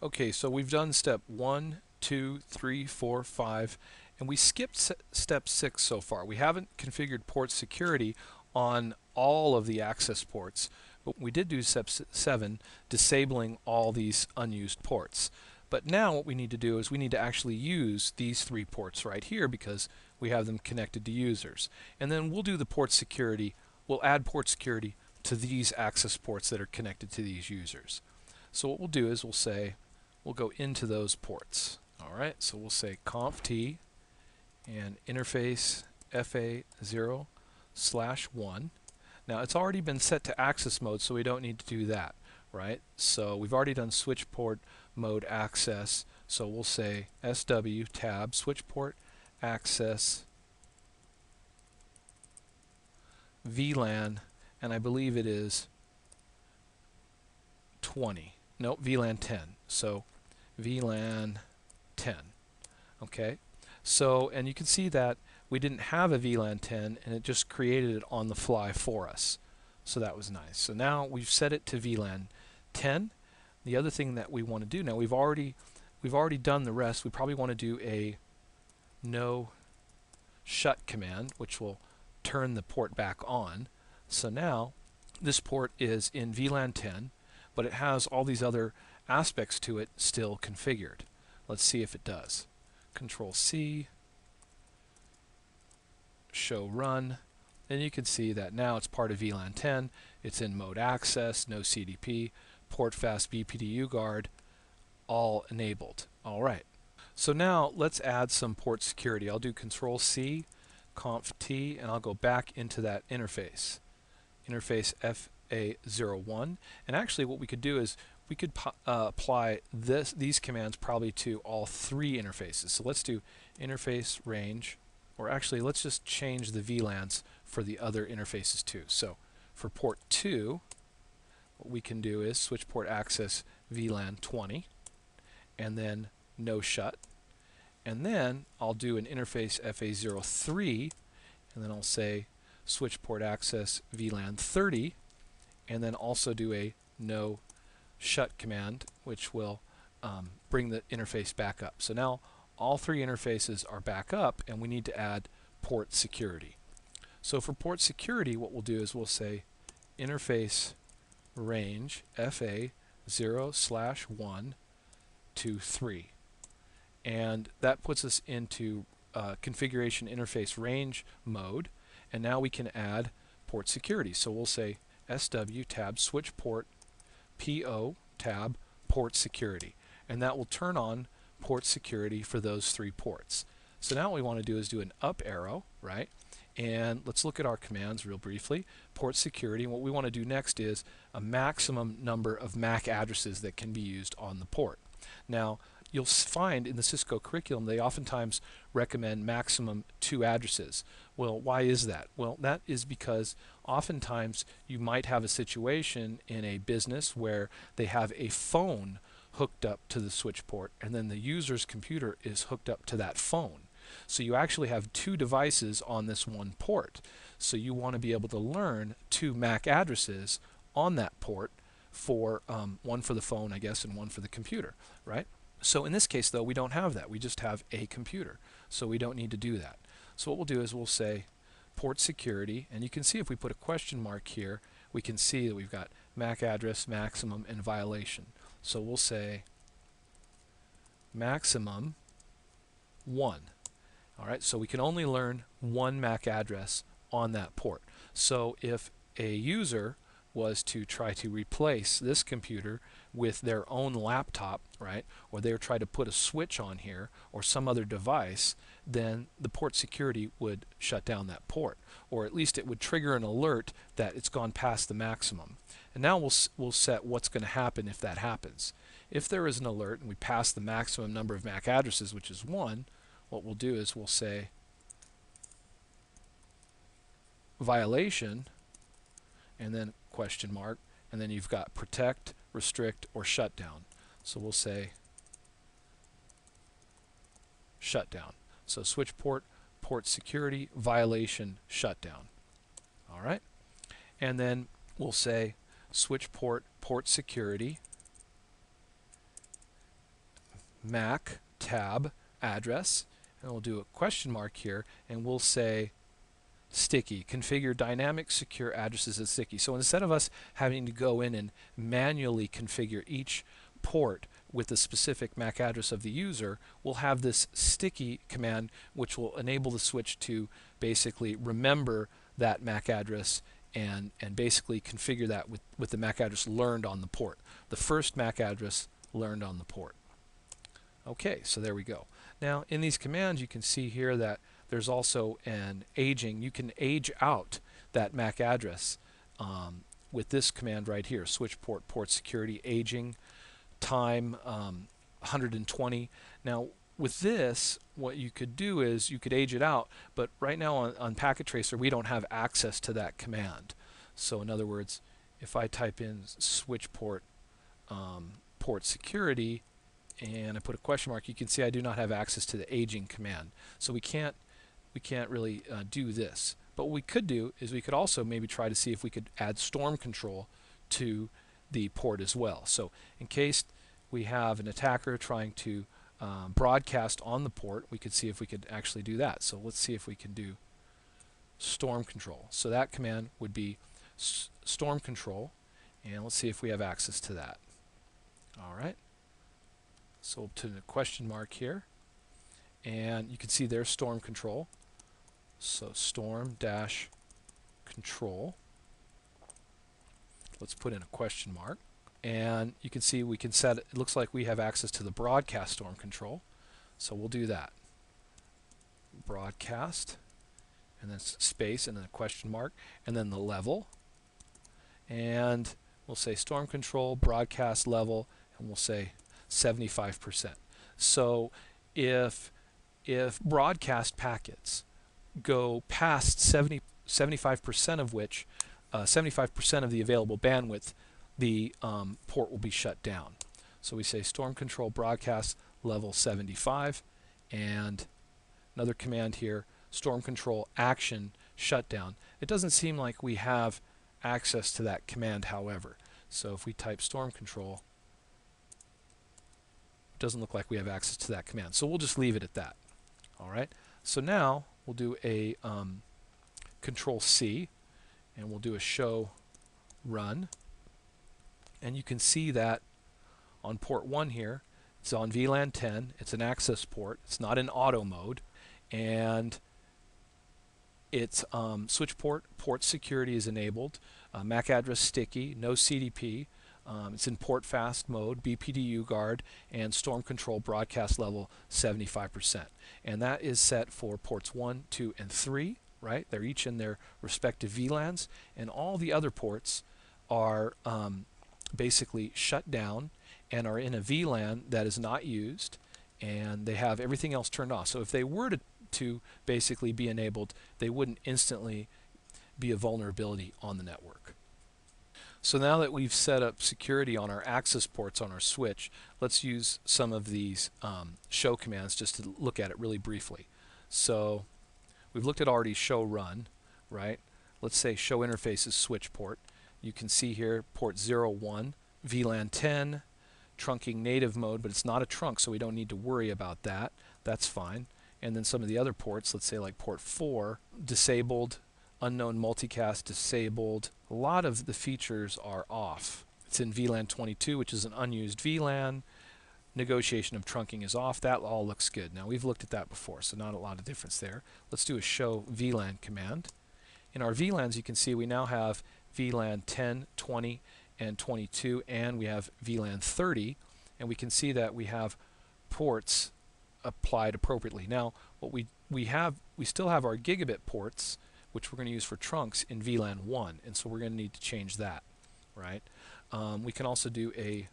Okay, so we've done step 1, 2, 3, 4, 5, and we skipped step 6 so far. We haven't configured port security on all of the access ports, but we did do step 7, disabling all these unused ports. But now what we need to do is we need to actually use these 3 ports right here because we have them connected to users. And then we'll do the port security, we'll add port security to these access ports that are connected to these users. So what we'll do is we'll go into those ports. Alright, so we'll say conf t and interface FA0/1. Now it's already been set to access mode, so we don't need to do that, right? So we've already done switch port mode access, so we'll say SW tab switch port access VLAN, and I believe it is 20. Nope, VLAN 10. So VLAN 10. Okay, so and you can see that we didn't have a VLAN 10 and it just created it on the fly for us. So that was nice. So now we've set it to VLAN 10. The other thing that we want to do now, we've already done the rest. We probably want to do a no shut command, which will turn the port back on. So now this port is in VLAN 10, but it has all these other aspects to it still configured. Let's see if it does. Control C, show run, and you can see that now it's part of VLAN 10. It's in mode access, no CDP, port fast BPDU guard, all enabled. All right. So now let's add some port security. I'll do Control C, Conf T, and I'll go back into that interface. Interface FA01. And actually what we could do is we could apply these commands probably to all 3 interfaces. So let's do interface range, or actually let's just change the VLANs for the other interfaces too. So for port 2, what we can do is switch port access VLAN 20, and then no shut. And then I'll do an interface FA03, and then I'll say switch port access VLAN 30, and then also do a no shut command, which will bring the interface back up. So now all 3 interfaces are back up, and we need to add port security. So for port security, what we'll do is we'll say interface range FA0/1 to 3. And that puts us into configuration interface range mode, and now we can add port security. So we'll say SW tab switch port PO tab port security, and that will turn on port security for those 3 ports. So now what we want to do is do an up arrow, right? And let's look at our commands real briefly. Port security, and what we want to do next is a maximum number of MAC addresses that can be used on the port. Now you'll find in the Cisco curriculum they oftentimes recommend maximum 2 addresses. Well, why is that? Well, that is because oftentimes you might have a situation in a business where they have a phone hooked up to the switch port, and then the user's computer is hooked up to that phone. So you actually have 2 devices on this one port. So you want to be able to learn 2 MAC addresses on that port for one for the phone, I guess, and one for the computer, right? So in this case, though, we don't have that. We just have a computer, so we don't need to do that. So what we'll do is we'll say port security, and you can see if we put a question mark here, we can see that we've got MAC address, maximum, and violation. So we'll say maximum 1. All right, so we can only learn 1 MAC address on that port. So if a user was to try to replace this computer with their own laptop, right, or they were trying to put a switch on here or some other device, then the port security would shut down that port, or at least it would trigger an alert that it's gone past the maximum. And now we'll set what's going to happen if that happens. If there is an alert and we pass the maximum number of MAC addresses, which is 1, what we'll do is we'll say violation, and then question mark, and then you've got protect, restrict, or shut down. So we'll say shutdown. So switch port, port security, violation, shutdown. All right, and then we'll say switch port, port security, MAC tab address, and we'll do a question mark here, and we'll say sticky, configure dynamic secure addresses as sticky. So instead of us having to go in and manually configure each port with the specific MAC address of the user, we'll have this sticky command which will enable the switch to basically remember that MAC address and basically configure that with the MAC address learned on the port. The first MAC address learned on the port. Okay, so there we go. Now in these commands you can see here that there's also an aging. You can age out that MAC address with this command right here, switch port, port security, aging, time 120. Now with this, what you could do is you could age it out, but right now on Packet Tracer we don't have access to that command. So in other words, if I type in switch port port security and I put a question mark, you can see I do not have access to the aging command. So we can't really do this. But what we could do is we could also maybe try to see if we could add storm control to the port as well. So in case we have an attacker trying to broadcast on the port, we could see if we could actually do that. So let's see if we can do storm control. So that command would be storm control, and let's see if we have access to that. All right. So we'll put a question mark here, and you can see there's storm control. So storm dash control. Let's put in a question mark. And you can see we can set, it looks like we have access to the broadcast storm control. So we'll do that. Broadcast, and then space, and then a question mark, and then the level. And we'll say storm control, broadcast level, and we'll say 75%. So if broadcast packets go past 75% of which 75% of the available bandwidth, the port will be shut down. So we say storm control broadcast level 75, and another command here, storm control action shutdown. It doesn't seem like we have access to that command, however. So if we type storm control, it doesn't look like we have access to that command. So we'll just leave it at that. All right. So now we'll do a control C, and we'll do a show run. And you can see that on port 1 here, it's on VLAN 10, it's an access port, it's not in auto mode, and it's switch port, port security is enabled, MAC address sticky, no CDP, it's in port fast mode, BPDU guard, and storm control broadcast level 75%. And that is set for ports 1, 2, and 3, right? They're each in their respective VLANs, and all the other ports are basically shut down and are in a VLAN that is not used, and they have everything else turned off. So if they were to basically be enabled, they wouldn't instantly be a vulnerability on the network. So now that we've set up security on our access ports on our switch, let's use some of these show commands just to look at it really briefly. So we've looked at already show run, right? Let's say show interfaces switch port. You can see here port 01, VLAN 10, trunking native mode, but it's not a trunk, so we don't need to worry about that. That's fine. And then some of the other ports, let's say like port 4, disabled, unknown multicast disabled. A lot of the features are off. It's in VLAN 22, which is an unused VLAN. Negotiation of trunking is off. That all looks good. Now we've looked at that before, so not a lot of difference there. Let's do a show VLAN command. In our VLANs, you can see we now have VLAN 10, 20, and 22, and we have VLAN 30, and we can see that we have ports applied appropriately. Now, what we still have our gigabit ports, which we're going to use for trunks in VLAN 1, and so we're going to need to change that, right? We can also do a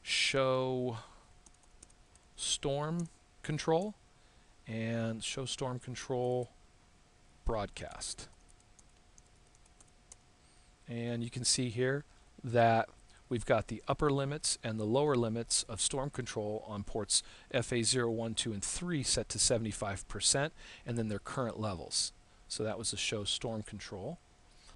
show storm control and show storm control broadcast. And you can see here that we've got the upper limits and the lower limits of storm control on ports FA0, 1, 2, and 3 set to 75%, and then their current levels. So that was the show storm control.